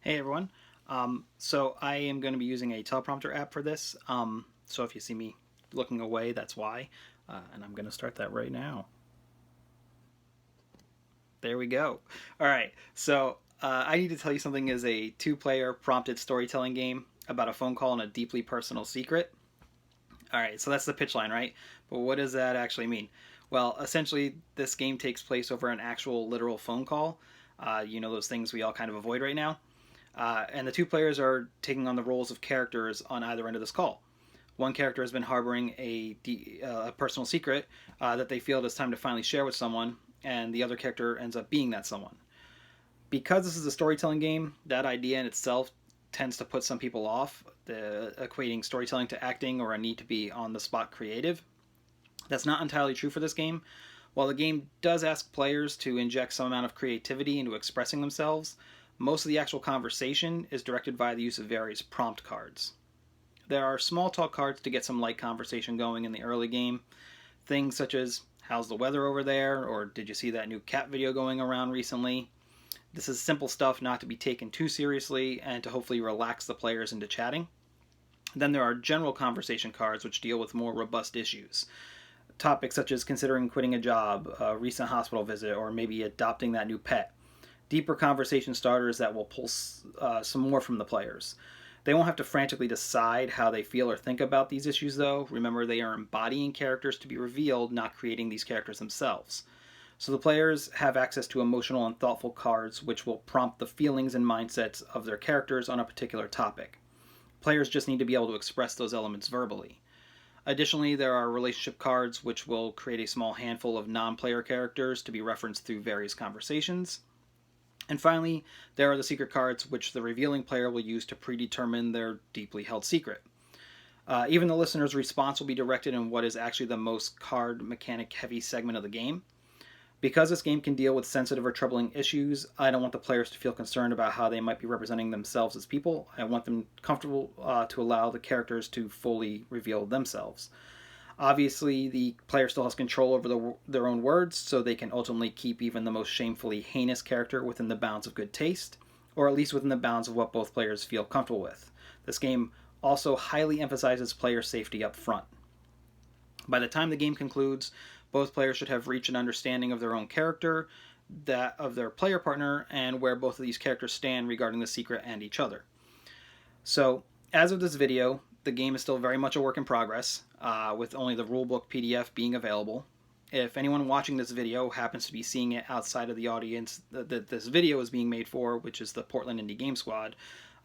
Hey everyone. So I am going to be using a teleprompter app for this. So if you see me looking away, that's why. And I'm going to start that right now. There we go. All right. So I need to tell you something is a two-player prompted storytelling game about a phone call and a deeply personal secret. All right. So that's the pitch line, right? But what does that actually mean? Well, essentially, this game takes place over an actual literal phone call. Those things we all kind of avoid right now. And the two players are taking on the roles of characters on either end of this call. One character has been harboring a personal secret that they feel it is time to finally share with someone, and the other character ends up being that someone. Because this is a storytelling game, that idea in itself tends to put some people off, equating storytelling to acting or a need to be on the spot creative. That's not entirely true for this game. While the game does ask players to inject some amount of creativity into expressing themselves, most of the actual conversation is directed via the use of various prompt cards. There are small talk cards to get some light conversation going in the early game. Things such as, how's the weather over there? Or did you see that new cat video going around recently? This is simple stuff not to be taken too seriously and to hopefully relax the players into chatting. Then there are general conversation cards which deal with more robust issues. Topics such as considering quitting a job, a recent hospital visit, or maybe adopting that new pet. Deeper conversation starters that will pull some more from the players. They won't have to frantically decide how they feel or think about these issues, though. Remember, they are embodying characters to be revealed, not creating these characters themselves. So the players have access to emotional and thoughtful cards, which will prompt the feelings and mindsets of their characters on a particular topic. Players just need to be able to express those elements verbally. Additionally, there are relationship cards, which will create a small handful of non player characters to be referenced through various conversations. And finally, there are the secret cards, which the revealing player will use to predetermine their deeply held secret. Even the listener's response will be directed in what is actually the most card mechanic heavy segment of the game. Because this game can deal with sensitive or troubling issues, I don't want the players to feel concerned about how they might be representing themselves as people. I want them comfortable to allow the characters to fully reveal themselves. Obviously, the player still has control over their own words, so they can ultimately keep even the most shamefully heinous character within the bounds of good taste, or at least within the bounds of what both players feel comfortable with. This game also highly emphasizes player safety up front. By the time the game concludes, both players should have reached an understanding of their own character, that of their player partner, and where both of these characters stand regarding the secret and each other. So, as of this video, the game is still very much a work in progress, with only the rulebook PDF being available. If anyone watching this video happens to be seeing it outside of the audience that this video is being made for, which is the Portland Indie Game Squad,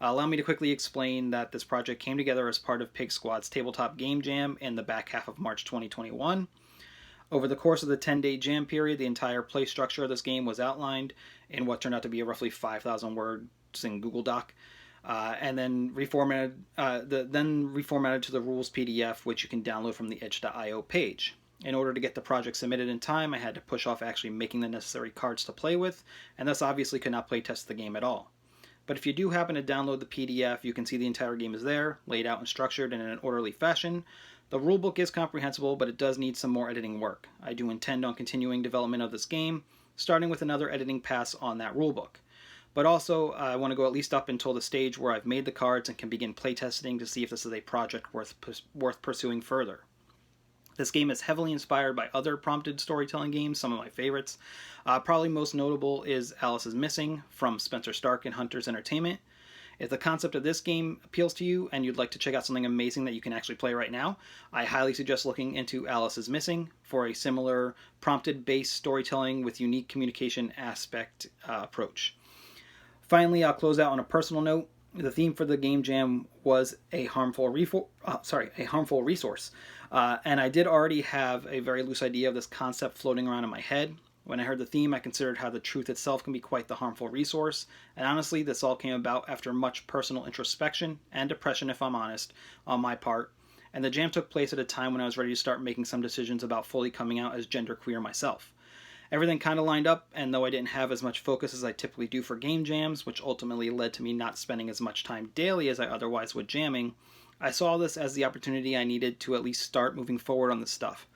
allow me to quickly explain that this project came together as part of Pig Squad's Tabletop Game Jam in the back half of March 2021. Over the course of the 10-day jam period, the entire play structure of this game was outlined in what turned out to be a roughly 5,000 words in Google Doc, and then reformatted to the rules PDF, which you can download from the itch.io page. In order to get the project submitted in time, I had to push off actually making the necessary cards to play with, and thus obviously could not play test the game at all. But if you do happen to download the PDF, you can see the entire game is there, laid out and structured in an orderly fashion. The rulebook is comprehensible, but it does need some more editing work. I do intend on continuing development of this game, starting with another editing pass on that rulebook. But also, I want to go at least up until the stage where I've made the cards and can begin playtesting to see if this is a project worth pursuing further. This game is heavily inspired by other prompted storytelling games, some of my favorites. Probably most notable is Alice is Missing from Spencer Stark and Hunters Entertainment. If the concept of this game appeals to you and you'd like to check out something amazing that you can actually play right now, I highly suggest looking into Alice is Missing for a similar prompted-based storytelling with unique communication aspect approach. Finally, I'll close out on a personal note. The theme for the game jam was a harmful resource, and I did already have a very loose idea of this concept floating around in my head. When I heard the theme, I considered how the truth itself can be quite the harmful resource, and honestly, this all came about after much personal introspection and depression, if I'm honest, on my part. And the jam took place at a time when I was ready to start making some decisions about fully coming out as genderqueer myself. Everything kind of lined up, and though I didn't have as much focus as I typically do for game jams, which ultimately led to me not spending as much time daily as I otherwise would jamming, I saw this as the opportunity I needed to at least start moving forward on this stuff.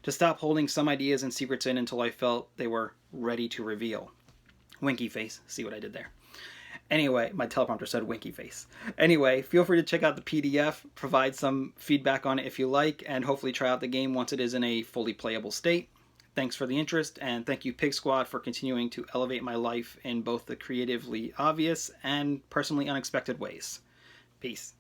To stop holding some ideas and secrets in until I felt they were ready to reveal. Winky face, see what I did there. Anyway, my teleprompter said winky face. Anyway, feel free to check out the PDF, provide some feedback on it if you like, and hopefully try out the game once it is in a fully playable state. Thanks for the interest, and thank you, Pig Squad, for continuing to elevate my life in both the creatively obvious and personally unexpected ways. Peace.